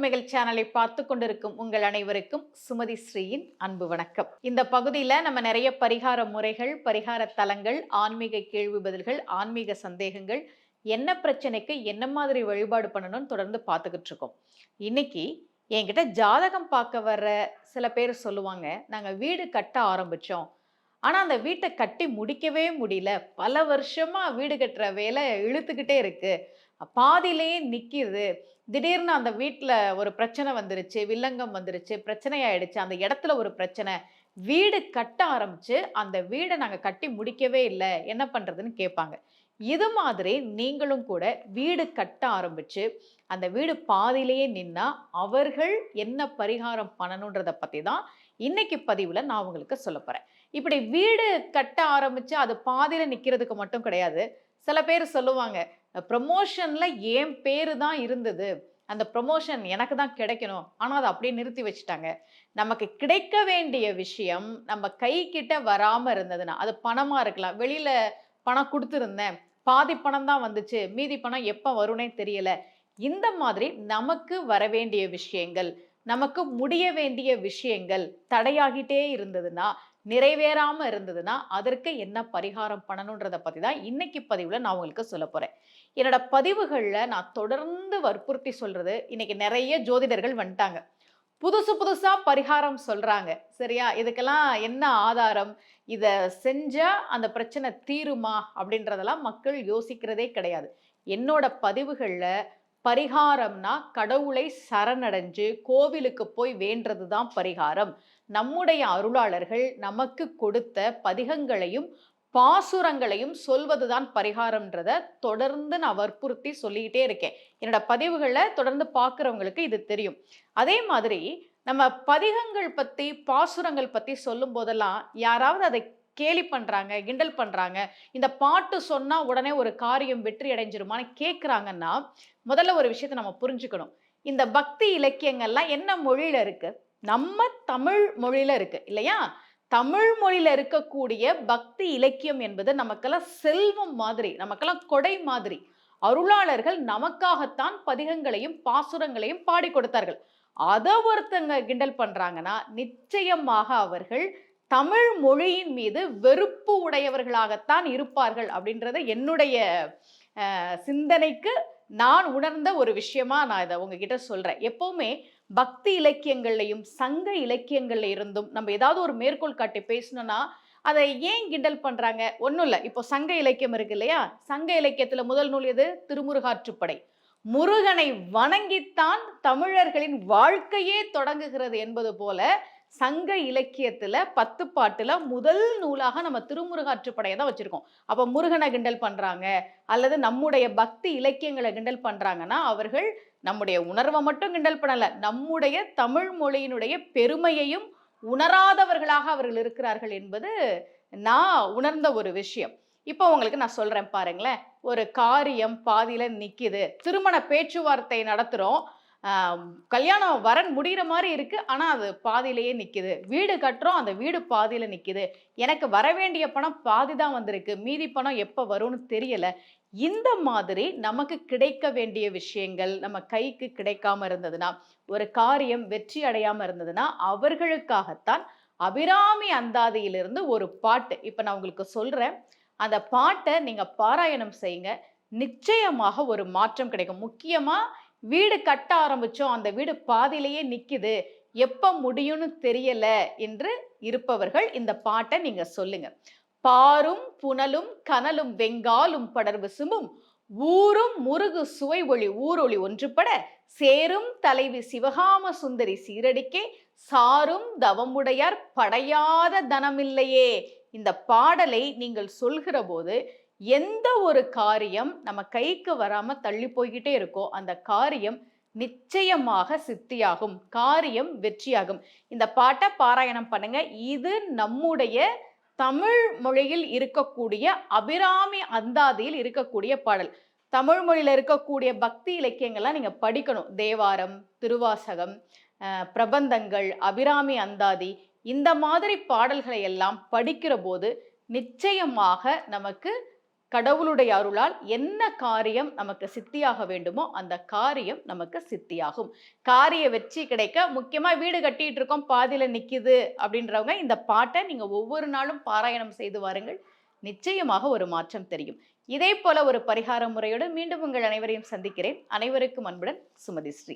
உண்மைகள் சேனலை பார்த்து கொண்டிருக்கும் உங்கள் அனைவருக்கும் சுமதி ஸ்ரீயின் அன்பு வணக்கம். இந்த பகுதியில நம்ம நிறைய பரிகார முறைகள், பரிகார தலங்கள், ஆன்மீக கேள்வி பதில்கள், ஆன்மீக சந்தேகங்கள், என்ன பிரச்சனைக்கு என்ன மாதிரி வழிபாடு பண்ணணும்னு தொடர்ந்து பார்த்துக்கிட்டு இருக்கோம். இன்னைக்கு என்கிட்ட ஜாதகம் பார்க்க வர்ற சில பேர் சொல்லுவாங்க, நாங்க வீடு கட்ட ஆரம்பிச்சோம். ஆனா அந்த வீட்டை கட்டி முடிக்கவே முடியல. பல வருஷமா வீடு கட்டுற வேலை இழுத்துக்கிட்டே இருக்கு. பாதியிலேயே நிக்கிது. திடீர்னு அந்த வீட்ல ஒரு பிரச்சனை வந்துருச்சு, வில்லங்கம் வந்துருச்சு, பிரச்சனை ஆயிடுச்சு. அந்த இடத்துல ஒரு பிரச்சனை. வீடு கட்ட ஆரம்பிச்சு, அந்த வீட நாங்க கட்டி முடிக்கவே இல்ல. என்ன பண்றதுன்னு கேட்பாங்க. இது மாதிரி நீங்களும் கூட வீடு கட்ட ஆரம்பிச்சு, அந்த வீடு பாதியிலேயே நின்னா, அவர்கள் என்ன பரிகாரம் பண்ணணுன்றத பத்தி தான் இன்னைக்கு பதிவுல நான் உங்களுக்கு சொல்லப் போறேன். இப்படி வீடு கட்ட ஆரம்பிச்சு, அது பாதியில நிக்கிறதுக்கு மட்டும் கிடையாது. சில பேர் சொல்லுவாங்க, ப்ரமோஷன்ல என் பேரு தான் இருந்தது. அந்த ப்ரமோஷன் எனக்கு தான் கிடைக்கணும். ஆனா அத அப்படியே நிறுத்தி வச்சுட்டாங்க. நமக்கு கிடைக்க வேண்டிய விஷயம் நம்ம கைக்கிட்ட வராம இருந்ததுன்னா, அது பணமா இருக்கலாம். வெளியில பணம் குடுத்திருந்தேன். பாதி பணம் தான் வந்துச்சு. மீதி பணம் எப்ப வரும்னே தெரியல. இந்த மாதிரி நமக்கு வரவேண்டிய விஷயங்கள், நமக்கு முடிய வேண்டிய விஷயங்கள் தடையாகிட்டே இருந்ததுன்னா, நிறைவேறாம இருந்ததுன்னா, அதற்கு என்ன பரிகாரம் பண்ணணுன்றத பத்தி தான் இன்னைக்கு பதிவுல நான் உங்களுக்கு சொல்லப் போறேன். என்னோட பதிவுகள்ல நான் தொடர்ந்து வற்புறுத்தி சொல்றது, இன்னைக்கு நெறைய ஜோதிடர்கள் வந்துட்டாங்க. புதுசு புதுசா பரிகாரம் சொல்றாங்க. சரியா? இதுக்கெல்லாம் என்ன ஆதாரம்? இத செஞ்சா அந்த பிரச்சனை தீருமா? அப்படின்றதெல்லாம் மக்கள் யோசிக்கிறதே கிடையாது. என்னோட பதிவுகள்ல பரிகாரம்னா கடவுளை சரணடைஞ்சு கோவிலுக்கு போய் வேண்டுறது தான் பரிகாரம். நம்முடைய அருளாளர்கள் நமக்கு கொடுத்த பதிகங்களையும் பாசுரங்களையும் சொல்வதுதான் பரிகாரம்ன்றத தொடர்ந்து நான் வற்புறுத்தி சொல்லிக்கிட்டே இருக்கேன். என்னோட பதிவுகள தொடர்ந்து பார்க்குறவங்களுக்கு இது தெரியும். அதே மாதிரி நம்ம பதிகங்கள் பத்தி, பாசுரங்கள் பத்தி சொல்லும் போதெல்லாம் யாராவது அதை கேலி பண்றாங்க, கிண்டல் பண்றாங்க. இந்த பாட்டு சொன்னா உடனே ஒரு காரியம் வெற்றி அடைஞ்சிருமான்னு கேட்குறாங்கன்னா, முதல்ல ஒரு விஷயத்த நம்ம புரிஞ்சுக்கணும். இந்த பக்தி இலக்கியங்கள்லாம் என்ன மொழியில இருக்கு? நம்ம தமிழ் மொழியில இருக்கு இல்லையா? தமிழ் மொழியில இருக்கக்கூடிய பக்தி இலக்கியம் என்பது நமக்கெல்லாம் செல்வம் மாதிரி, நமக்கெல்லாம் கொடை மாதிரி. அருளாளர்கள் நமக்காகத்தான் பதிகங்களையும், பாசுரங்களையும் பாடிக் கொடுத்தார்கள். அத ஒருத்தங்க கிண்டல் பண்றாங்கன்னா, நிச்சயமாக அவர்கள் தமிழ் மொழியின் மீது வெறுப்பு உடையவர்களாகத்தான் இருப்பார்கள் அப்படின்றத என்னுடைய சிந்தனைக்கு நான் உணர்ந்த ஒரு விஷயமா நான் இதை உங்ககிட்ட சொல்றேன். எப்பவுமே பக்தி இலக்கியங்கள்லையும் சங்க இலக்கியங்கள்ல இருந்தும் நம்ம ஏதாவது ஒரு மேற்கோள் காட்டி பேசணும்னா அதை ஏன் கிண்டல் பண்றாங்க? ஒன்றும் இல்லை. இப்போ சங்க இலக்கியம் இருக்கு இல்லையா? சங்க இலக்கியத்துல முதல் நூல் எது? திருமுருகாற்றுப்படை. முருகனை வணங்கித்தான் தமிழர்களின் வாழ்க்கையே தொடங்குகிறது என்பது போல சங்க இலக்கியத்துல 10 பாட்டுல முதல் நூலாக நம்ம திருமுருகாற்றுப்படையை தான் வச்சிருக்கோம். அப்ப முருகனை கிண்டல் பண்றாங்க அல்லது நம்முடைய பக்தி இலக்கியங்களை கிண்டல் பண்றாங்கன்னா அவர்கள் நம்முடைய உணர்வை மட்டும் கிண்டல் பண்ணல, நம்முடைய தமிழ் மொழியினுடைய பெருமையையும் உணராதவர்களாக அவர்கள் இருக்கிறார்கள் என்பது நான் உணர்ந்த ஒரு விஷயம். இப்போ உங்களுக்கு நான் சொல்றேன் பாருங்களேன். ஒரு காரியம் பாதியில நிக்குது, திருமண பேச்சுவார்த்தை நடத்துறோம், கல்யாணம் வரன் முடிகிற மாதிரி இருக்கு, ஆனா அது பாதியிலேயே நிக்குது. வீடு கட்டுறோம், அந்த வீடு பாதியில நிக்குது. எனக்கு வர வேண்டிய பணம் பாதி தான் வந்திருக்கு, மீதி பணம் எப்ப வரும்னு தெரியல. இந்த மாதிரி நமக்கு கிடைக்க வேண்டிய விஷயங்கள் நம்ம கைக்கு கிடைக்காம இருந்ததுன்னா, ஒரு காரியம் வெற்றி அடையாம இருந்ததுன்னா, அவர்களுக்காகத்தான் அபிராமி அந்தாதியிலிருந்து ஒரு பாட்டு இப்ப நான் உங்களுக்கு சொல்றேன். அந்த பாட்டை நீங்க பாராயணம் செய்யுங்க. நிச்சயமாக ஒரு மாற்றம் கிடைக்கும். முக்கியமா வீடு கட்ட ஆரம்பிச்சோம், அந்த வீடு பாதியிலேயே நிக்குது, எப்ப முடியும்னு தெரியல என்று இருப்பவர்கள் இந்த பாட்டை நீங்க சொல்லுங்க. பாரும் புனலும் கனலும் வெங்காலும் படர்வு சுமும் ஊரும் முருகு சுவை ஒளி ஊரொளி ஒன்றுபட சேரும் தலைவி சிவகாம சுந்தரி சீரடிக்கே சாரும் தவமுடையார் படையாத தனமில்லையே. இந்த பாடலை நீங்கள் சொல்கிற போது எந்த ஒரு காரியம் நம்ம கைக்கு வராம தள்ளி போய்கிட்டே இருக்கோ அந்த காரியம் நிச்சயமாக சித்தியாகும், காரியம் வெற்றியாகும். இந்த பாட்டை பாராயணம் பண்ணுங்க. இது நம்முடைய தமிழ் மொழியில் இருக்கக்கூடிய அபிராமி அந்தாதியில் இருக்கக்கூடிய பாடல். தமிழ் மொழியில இருக்கக்கூடிய பக்தி இலக்கியங்கள்லாம் நீங்க படிக்கணும். தேவாரம், திருவாசகம், பிரபந்தங்கள், அபிராமி அந்தாதி, இந்த மாதிரி பாடல்களை எல்லாம் படிக்கிற போது நிச்சயமாக நமக்கு கடவுளுடைய அருளால் என்ன காரியம் நமக்கு சித்தியாக வேண்டுமோ அந்த காரியம் நமக்கு சித்தியாகும். காரிய வெற்றி கிடைக்க முக்கியமா வீடு கட்டிட்டு இருக்கோம் பாதியில நிக்குது அப்படின்றவங்க இந்த பாட்டை நீங்க ஒவ்வொரு நாளும் பாராயணம் செய்து வாருங்கள். நிச்சயமாக ஒரு மாற்றம் தெரியும். இதே போல ஒரு பரிகார முறையோடு மீண்டும் உங்கள் அனைவரையும் சந்திக்கிறேன். அனைவருக்கும் அன்புடன் சுமதி ஸ்ரீ.